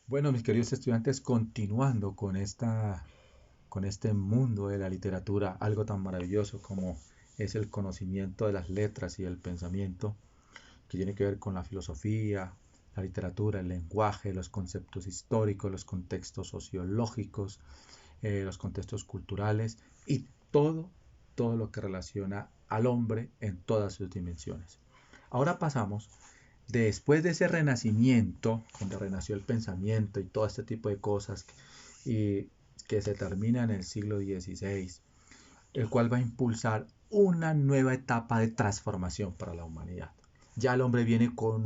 Bueno, mis queridos estudiantes, continuando con este mundo de la literatura, algo tan maravilloso como es el conocimiento de las letras y el pensamiento, que tiene que ver con la filosofía, la literatura, el lenguaje, los conceptos históricos, los contextos sociológicos, los contextos culturales y todo lo que relaciona al hombre en todas sus dimensiones. Ahora pasamos, después de ese renacimiento, donde renació el pensamiento y todo este tipo de cosas, y que se termina en el siglo XVI, el cual va a impulsar una nueva etapa de transformación para la humanidad. Ya el hombre viene con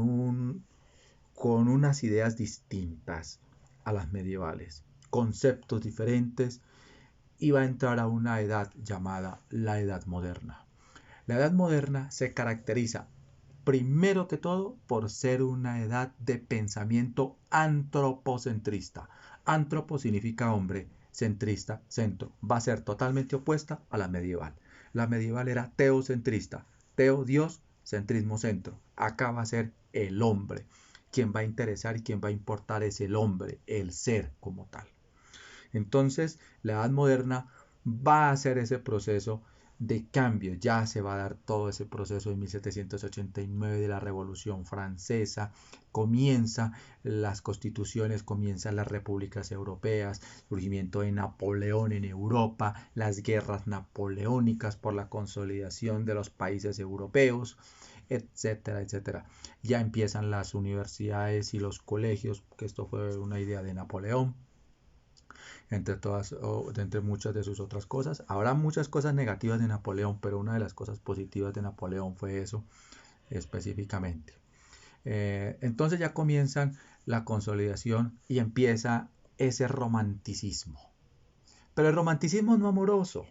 unas ideas distintas a las medievales, conceptos diferentes, y va a entrar a una edad llamada la Edad Moderna. La Edad Moderna se caracteriza primero que todo por ser una edad de pensamiento antropocentrista. Antropo significa hombre, centrista, centro. Va a ser totalmente opuesta a la medieval. La medieval era teocentrista. Teo, Dios, centrismo, centro. Acá va a ser el hombre. Quien va a interesar y quien va a importar es el hombre, el ser como tal. Entonces, la edad moderna va a hacer ese proceso de cambio. Ya se va a dar todo ese proceso en 1789 de la Revolución Francesa. Comienza las constituciones, comienzan las repúblicas europeas, surgimiento de Napoleón en Europa, las guerras napoleónicas por la consolidación de los países europeos, etcétera, etcétera. Ya empiezan las universidades y los colegios, que esto fue una idea de Napoleón, entre todas, o entre muchas de sus otras cosas. Habrá muchas cosas negativas de Napoleón, pero una de las cosas positivas de Napoleón fue eso específicamente. Entonces ya comienzan la consolidación y empieza ese romanticismo. Pero el romanticismo no amoroso,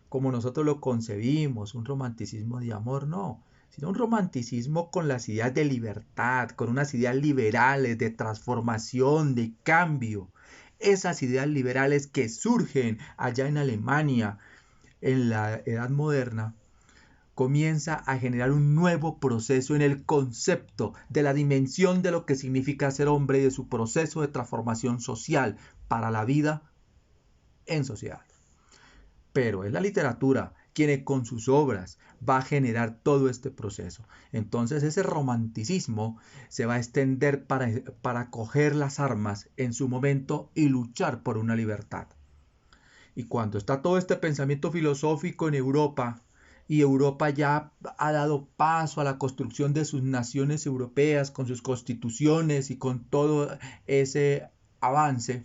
como nosotros lo concebimos, un romanticismo de amor, no, sino un romanticismo con las ideas de libertad, con unas ideas liberales de transformación, de cambio. Esas ideas liberales que surgen allá en Alemania en la Edad Moderna, comienza a generar un nuevo proceso en el concepto de la dimensión de lo que significa ser hombre y de su proceso de transformación social para la vida en sociedad. Pero es la literatura quien con sus obras va a generar todo este proceso. Entonces ese romanticismo se va a extender para coger las armas en su momento y luchar por una libertad. Y cuando está todo este pensamiento filosófico en Europa, y Europa ya ha dado paso a la construcción de sus naciones europeas, con sus constituciones y con todo ese avance,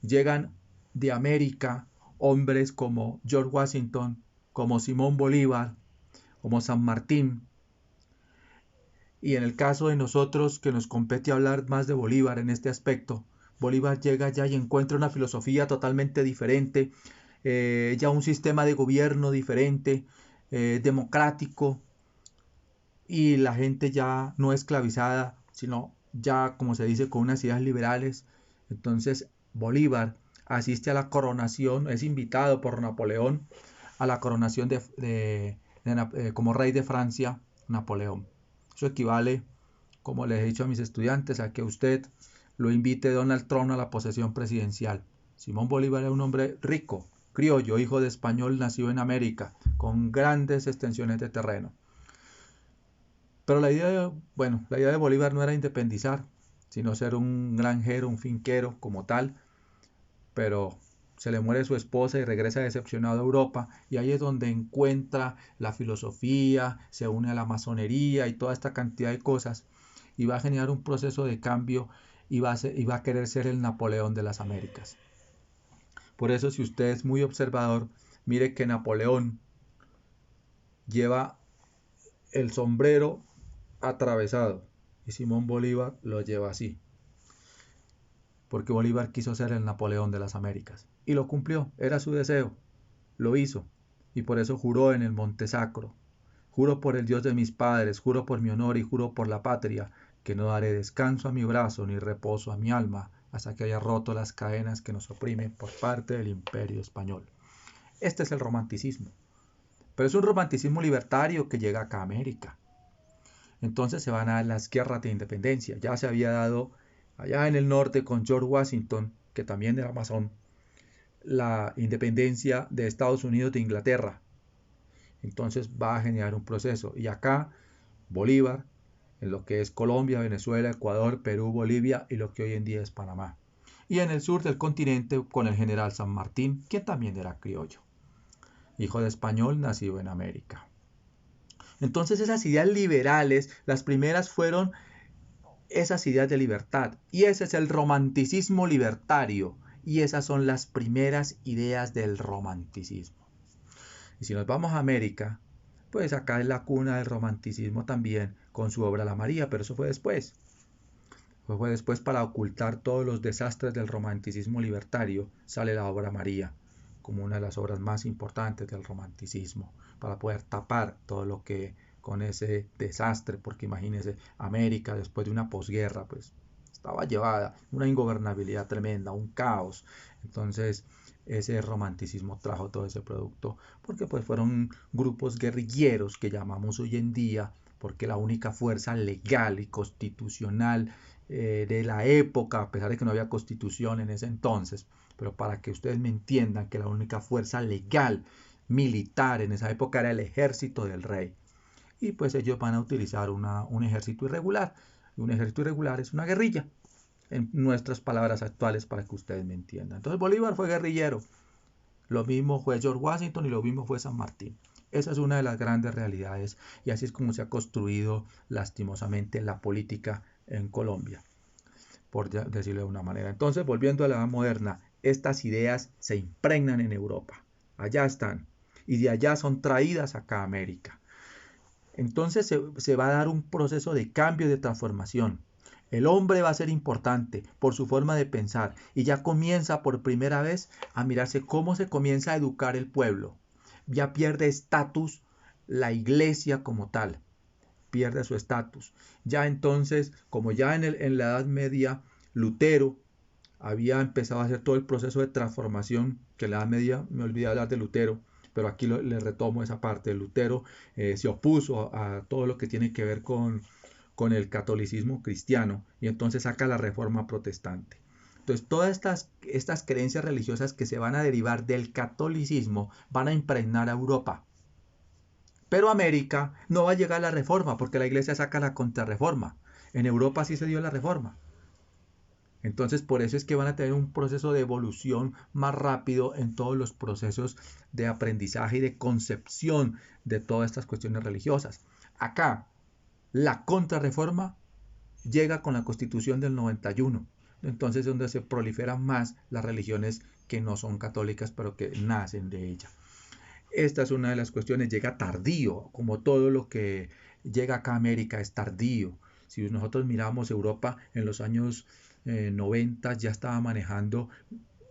llegan de América hombres como George Washington, como Simón Bolívar, como San Martín. Y en el caso de nosotros, que nos compete hablar más de Bolívar en este aspecto, Bolívar llega ya y encuentra una filosofía totalmente diferente, ya un sistema de gobierno diferente, democrático, y la gente ya no esclavizada, sino ya, como se dice, con unas ideas liberales. Entonces Bolívar asiste a la coronación, es invitado por Napoleón a la coronación como rey de Francia, Napoleón. Eso equivale, como les he dicho a mis estudiantes, a que usted lo invite Donald Trump a la posesión presidencial. Simón Bolívar era un hombre rico, criollo, hijo de español, nacido en América, con grandes extensiones de terreno. Pero la idea de Bolívar no era independizar, sino ser un granjero, un finquero como tal, pero se le muere su esposa y regresa decepcionado a Europa, y ahí es donde encuentra la filosofía, se une a la masonería y toda esta cantidad de cosas, y va a generar un proceso de cambio y va a querer ser el Napoleón de las Américas. Por eso, si usted es muy observador, mire que Napoleón lleva el sombrero atravesado y Simón Bolívar lo lleva así, porque Bolívar quiso ser el Napoleón de las Américas y lo cumplió, era su deseo, lo hizo, y por eso juró en el Monte Sacro: juro por el Dios de mis padres, juro por mi honor y juro por la patria, que no daré descanso a mi brazo ni reposo a mi alma hasta que haya roto las cadenas que nos oprimen por parte del imperio español. Este es el romanticismo, pero es un romanticismo libertario que llega acá a América. Entonces se van a dar las guerras de independencia. Ya se había dado Allá en el norte con George Washington, que también era masón, la independencia de Estados Unidos de Inglaterra. Entonces va a generar un proceso. Y acá Bolívar, en lo que es Colombia, Venezuela, Ecuador, Perú, Bolivia y lo que hoy en día es Panamá. Y en el sur del continente con el general San Martín, que también era criollo, hijo de español nacido en América. Entonces esas ideas liberales, las primeras fueron esas ideas de libertad. Y ese es el romanticismo libertario. Y esas son las primeras ideas del romanticismo. Y si nos vamos a América, pues acá es la cuna del romanticismo también, con su obra La María, pero eso fue después. Fue después para ocultar todos los desastres del romanticismo libertario, sale la obra María, como una de las obras más importantes del romanticismo, para poder tapar todo lo que con ese desastre, porque imagínense, América después de una posguerra, pues estaba llevada, una ingobernabilidad tremenda, un caos. Entonces, ese romanticismo trajo todo ese producto, porque pues fueron grupos guerrilleros que llamamos hoy en día, porque la única fuerza legal y constitucional de la época, a pesar de que no había constitución en ese entonces, pero para que ustedes me entiendan que la única fuerza legal militar en esa época era el ejército del rey. Y pues ellos van a utilizar un ejército irregular. Y un ejército irregular es una guerrilla, en nuestras palabras actuales para que ustedes me entiendan. Entonces Bolívar fue guerrillero, lo mismo fue George Washington y lo mismo fue San Martín. Esa es una de las grandes realidades y así es como se ha construido lastimosamente la política en Colombia, por decirlo de una manera. Entonces, volviendo a la edad moderna, estas ideas se impregnan en Europa. Allá están. Y de allá son traídas acá a América. Entonces se va a dar un proceso de cambio y de transformación. El hombre va a ser importante por su forma de pensar y ya comienza por primera vez a mirarse cómo se comienza a educar el pueblo. Ya pierde estatus la iglesia como tal, pierde su estatus. Ya entonces, como ya en la Edad Media, Lutero había empezado a hacer todo el proceso de transformación, que en la Edad Media me olvidé hablar de Lutero, pero aquí le retomo esa parte. Lutero se opuso a todo lo que tiene que ver con el catolicismo cristiano y entonces saca la reforma protestante. Entonces todas estas creencias religiosas que se van a derivar del catolicismo van a impregnar a Europa. Pero América no va a llegar a la reforma porque la iglesia saca la contrarreforma. En Europa sí se dio la reforma. Entonces, por eso es que van a tener un proceso de evolución más rápido en todos los procesos de aprendizaje y de concepción de todas estas cuestiones religiosas. Acá, la contrarreforma llega con la Constitución del 91. Entonces, es donde se proliferan más las religiones que no son católicas, pero que nacen de ella. Esta es una de las cuestiones, llega tardío, como todo lo que llega acá a América es tardío. Si nosotros miramos Europa en los años 90 ya estaba manejando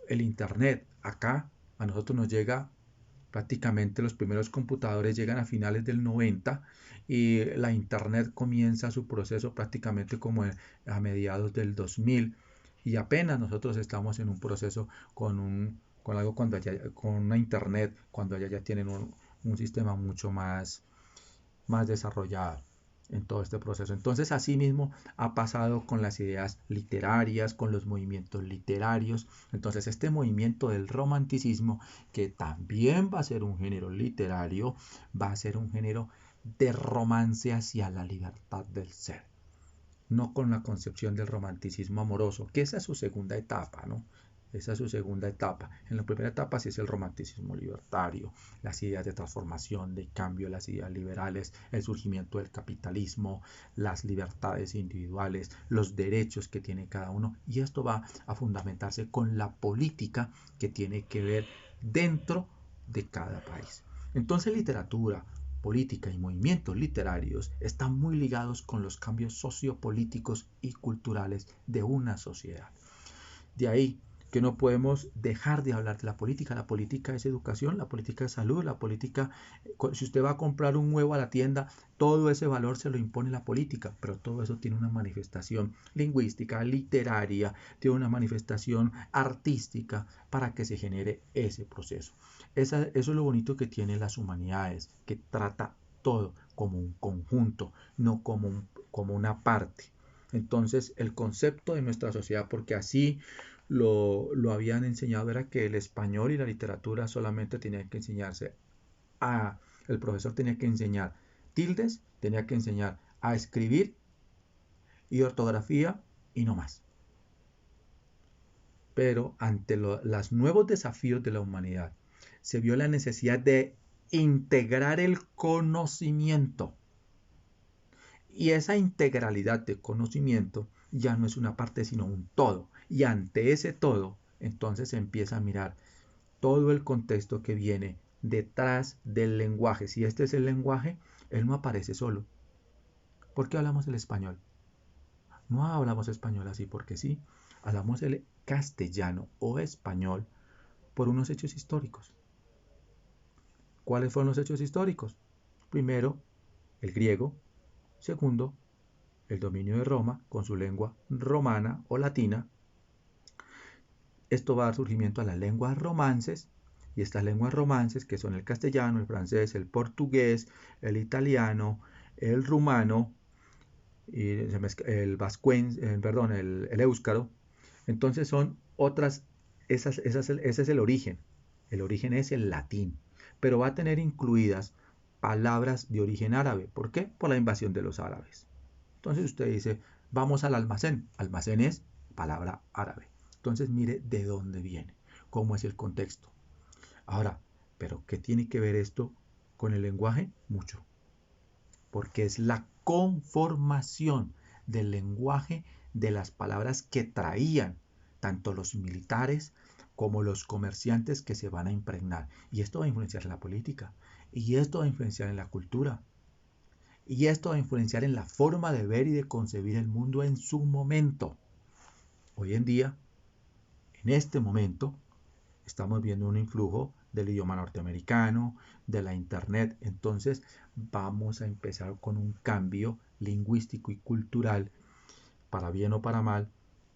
el Internet. Acá a nosotros nos llega prácticamente los primeros computadores llegan a finales del 90 y la Internet comienza su proceso prácticamente como a mediados del 2000 y apenas nosotros estamos en un proceso con algo cuando allá, con una Internet cuando allá ya tienen un sistema mucho más desarrollado en todo este proceso. Entonces, asimismo, ha pasado con las ideas literarias, con los movimientos literarios. Entonces, este movimiento del romanticismo, que también va a ser un género literario, va a ser un género de romance hacia la libertad del ser. No con la concepción del romanticismo amoroso, que esa es su segunda etapa, ¿no? Esa es su segunda etapa. En la primera etapa sí es el romanticismo libertario, las ideas de transformación, de cambio, las ideas liberales, el surgimiento del capitalismo, las libertades individuales, los derechos que tiene cada uno. Y esto va a fundamentarse con la política que tiene que ver dentro de cada país. Entonces, literatura, política y movimientos literarios están muy ligados con los cambios sociopolíticos y culturales de una sociedad. De ahí que no podemos dejar de hablar de la política. La política es educación, la política es salud, la política, si usted va a comprar un huevo a la tienda, todo ese valor se lo impone la política, pero todo eso tiene una manifestación lingüística, literaria, tiene una manifestación artística para que se genere ese proceso. Eso es lo bonito que tienen las humanidades, que trata todo como un conjunto, no como una parte. Entonces, el concepto de nuestra sociedad, porque así lo habían enseñado, era que el español y la literatura solamente tenían que enseñarse el profesor tenía que enseñar tildes, tenía que enseñar a escribir y ortografía y no más. Pero ante los nuevos desafíos de la humanidad, se vio la necesidad de integrar el conocimiento. Y esa integralidad de conocimiento ya no es una parte, sino un todo. Y ante ese todo, entonces se empieza a mirar todo el contexto que viene detrás del lenguaje. Si este es el lenguaje, él no aparece solo. ¿Por qué hablamos el español? No hablamos español así porque sí. Hablamos el castellano o español por unos hechos históricos. ¿Cuáles fueron los hechos históricos? Primero, el griego. Segundo, el dominio de Roma con su lengua romana o latina. Esto va a dar surgimiento a las lenguas romances, y estas lenguas romances, que son el castellano, el francés, el portugués, el italiano, el rumano, el vascuence, perdón, el éuscaro. Entonces son otras, ese es el origen. El origen es el latín, pero va a tener incluidas palabras de origen árabe. ¿Por qué? Por la invasión de los árabes. Entonces usted dice, vamos al almacén. Almacén es palabra árabe. Entonces mire de dónde viene, cómo es el contexto. Ahora, ¿pero qué tiene que ver esto con el lenguaje? Mucho. Porque es la conformación del lenguaje de las palabras que traían tanto los militares como los comerciantes que se van a impregnar. Y esto va a influenciar en la política. Y esto va a influenciar en la cultura. Y esto va a influenciar en la forma de ver y de concebir el mundo en su momento. Hoy en día, en este momento, estamos viendo un influjo del idioma norteamericano, de la internet. Entonces vamos a empezar con un cambio lingüístico y cultural, para bien o para mal,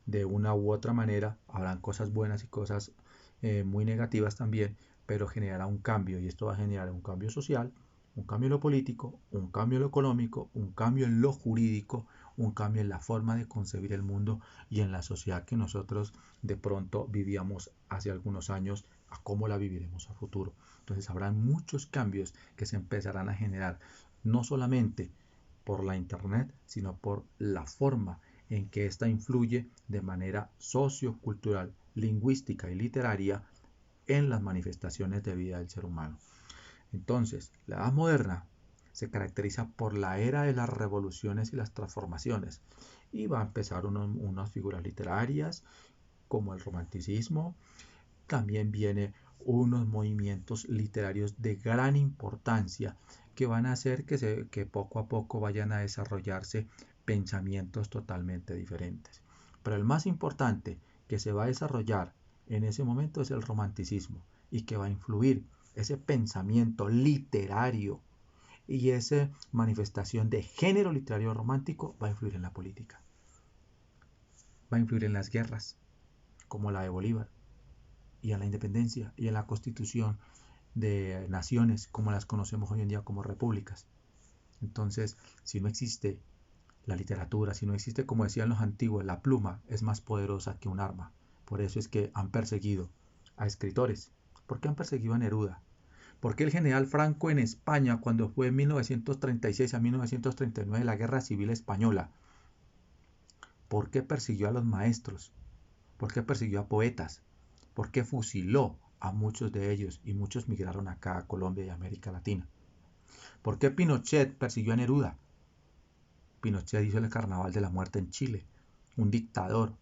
de una u otra manera. Habrán cosas buenas y cosas muy negativas también, pero generará un cambio, y esto va a generar un cambio social, un cambio en lo político, un cambio en lo económico, un cambio en lo jurídico, un cambio en la forma de concebir el mundo y en la sociedad que nosotros de pronto vivíamos hace algunos años a cómo la viviremos a futuro. Entonces habrán muchos cambios que se empezarán a generar, no solamente por la internet, sino por la forma en que ésta influye de manera sociocultural, lingüística y literaria en las manifestaciones de vida del ser humano. Entonces, la edad moderna se caracteriza por la era de las revoluciones y las transformaciones, y va a empezar unas figuras literarias como el romanticismo. También viene unos movimientos literarios de gran importancia que van a hacer que poco a poco vayan a desarrollarse pensamientos totalmente diferentes. Pero el más importante que se va a desarrollar en ese momento es el romanticismo, y que va a influir ese pensamiento literario y esa manifestación de género literario romántico va a influir en la política, va a influir en las guerras, como la de Bolívar, y en la independencia y en la constitución de naciones como las conocemos hoy en día como repúblicas. Entonces, si no existe la literatura, si no existe, como decían los antiguos, la pluma es más poderosa que un arma. Por eso es que han perseguido a escritores. ¿Por qué han perseguido a Neruda? ¿Por qué el general Franco en España, cuando fue en 1936 a 1939 la Guerra Civil Española? ¿Por qué persiguió a los maestros? ¿Por qué persiguió a poetas? ¿Por qué fusiló a muchos de ellos y muchos migraron acá a Colombia y América Latina? ¿Por qué Pinochet persiguió a Neruda? Pinochet hizo el Carnaval de la Muerte en Chile, un dictador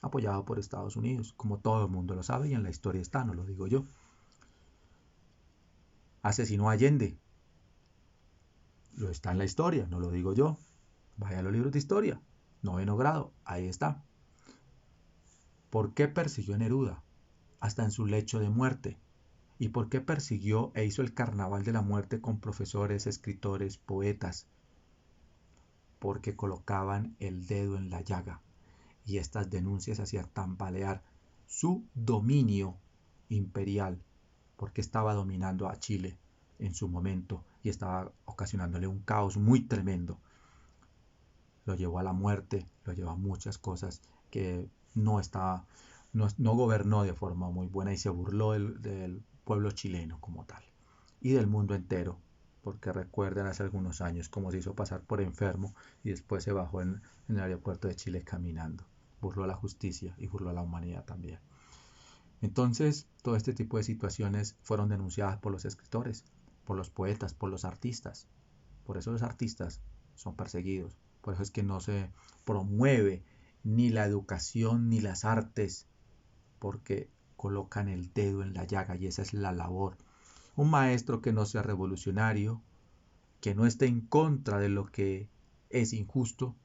apoyado por Estados Unidos, como todo el mundo lo sabe y en la historia está, no lo digo yo. Asesinó a Allende, lo está en la historia, no lo digo yo. Vaya a los libros de historia, 9º grado, ahí está. ¿Por qué persiguió a Neruda hasta en su lecho de muerte? ¿Y por qué persiguió e hizo el Carnaval de la Muerte con profesores, escritores, poetas? Porque colocaban el dedo en la llaga, y estas denuncias hacían tambalear su dominio imperial, porque estaba dominando a Chile en su momento y estaba ocasionándole un caos muy tremendo. lo llevó a la muerte, lo llevó a muchas cosas que no gobernó de forma muy buena y se burló del pueblo chileno como tal y del mundo entero, porque recuerden hace algunos años cómo se hizo pasar por enfermo y después se bajó en el aeropuerto de Chile caminando. Burló a la justicia y burló a la humanidad también. Entonces, todo este tipo de situaciones fueron denunciadas por los escritores, por los poetas, por los artistas. Por eso los artistas son perseguidos. Por eso es que no se promueve ni la educación ni las artes, porque colocan el dedo en la llaga y esa es la labor. Un maestro que no sea revolucionario, que no esté en contra de lo que es injusto,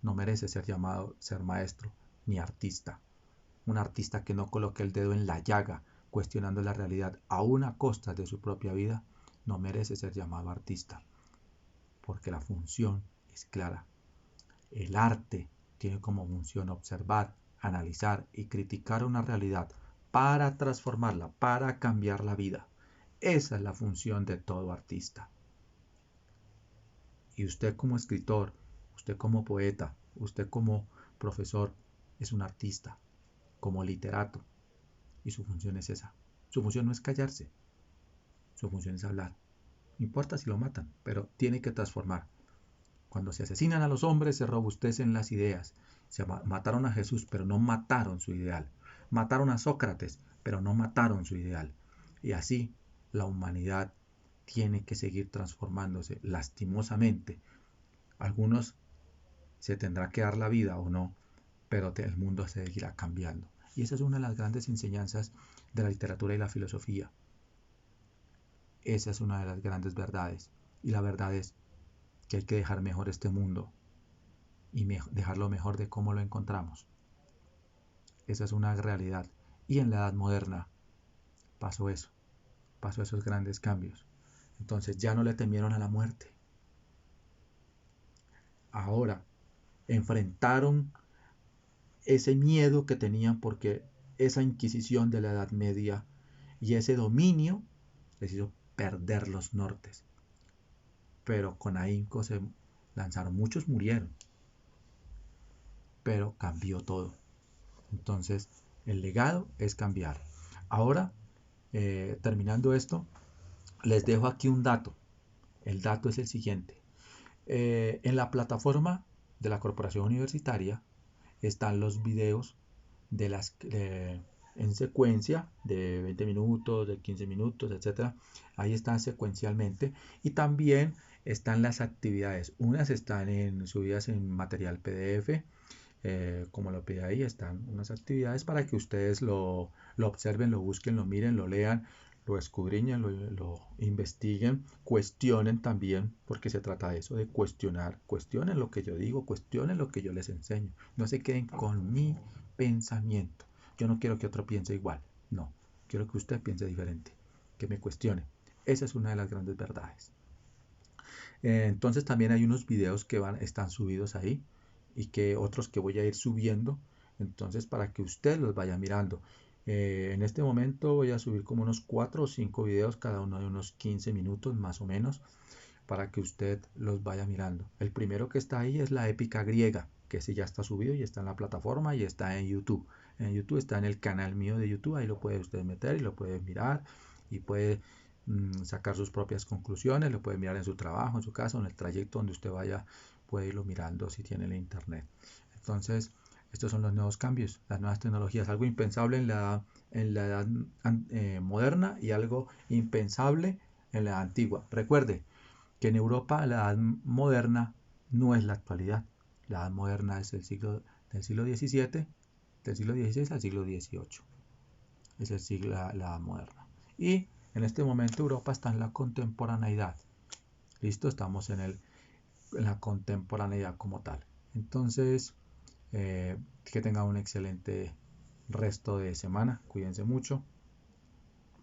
no merece ser llamado ser maestro ni artista. Un artista que no coloque el dedo en la llaga, cuestionando la realidad aún a costa de su propia vida, no merece ser llamado artista, porque la función es clara. El arte tiene como función observar, analizar y criticar una realidad para transformarla, para cambiar la vida. Esa es la función de todo artista. Y usted como escritor, usted como poeta, usted como profesor, es un artista, como literato. Y su función es esa. Su función no es callarse, su función es hablar. No importa si lo matan, pero tiene que transformar. Cuando se asesinan a los hombres, se robustecen las ideas. Mataron a Jesús, pero no mataron su ideal. Mataron a Sócrates, pero no mataron su ideal. Y así la humanidad tiene que seguir transformándose, lastimosamente. Algunos se tendrá que dar la vida o no, pero el mundo seguirá cambiando. Y esa es una de las grandes enseñanzas de la literatura y la filosofía. Esa es una de las grandes verdades. Y la verdad es que hay que dejar mejor este mundo y dejarlo mejor de cómo lo encontramos. Esa es una realidad. Y en la Edad Moderna pasó eso, pasó esos grandes cambios. Entonces ya no le temieron a la muerte. Ahora enfrentaron ese miedo que tenían porque esa inquisición de la Edad Media y ese dominio les hizo perder los nortes. Pero con ahínco se lanzaron, muchos murieron, pero cambió todo. Entonces, el legado es cambiar. Ahora, terminando esto, les dejo aquí un dato. El dato es el siguiente. En la plataforma de la Corporación Universitaria están los videos de en secuencia de 20 minutos, de 15 minutos, etcétera. Ahí están secuencialmente y también están las actividades. Unas están subidas en material PDF, como lo pide ahí, están unas actividades para que ustedes lo observen, lo busquen, lo miren, lo lean, lo escudriñen, lo investiguen, cuestionen también, porque se trata de eso, de cuestionar. Cuestionen lo que yo digo, cuestionen lo que yo les enseño. No se queden con mi pensamiento. Yo no quiero que otro piense igual, no. Quiero que usted piense diferente, que me cuestione. Esa es una de las grandes verdades. Entonces también hay unos videos que están subidos ahí y que otros que voy a ir subiendo. Entonces para que usted los vaya mirando. En este momento voy a subir como unos 4 o 5 videos, cada uno de unos 15 minutos más o menos, para que usted los vaya mirando. El primero que está ahí es la épica griega, que ese ya está subido y está en la plataforma y está en YouTube. En YouTube está en el canal mío de YouTube, ahí lo puede usted meter y lo puede mirar y puede sacar sus propias conclusiones, lo puede mirar en su trabajo, en su casa, en el trayecto donde usted vaya, puede irlo mirando si tiene el internet. Entonces, estos son los nuevos cambios, las nuevas tecnologías, algo impensable en la edad moderna y algo impensable en la edad antigua. Recuerde que en Europa la edad moderna no es la actualidad, la edad moderna es del siglo XVII, del siglo XVI al siglo XVIII, es el siglo, la edad moderna. Y en este momento Europa está en la contemporaneidad. Listo, estamos en la contemporaneidad como tal. Entonces, que tengan un excelente resto de semana. Cuídense mucho.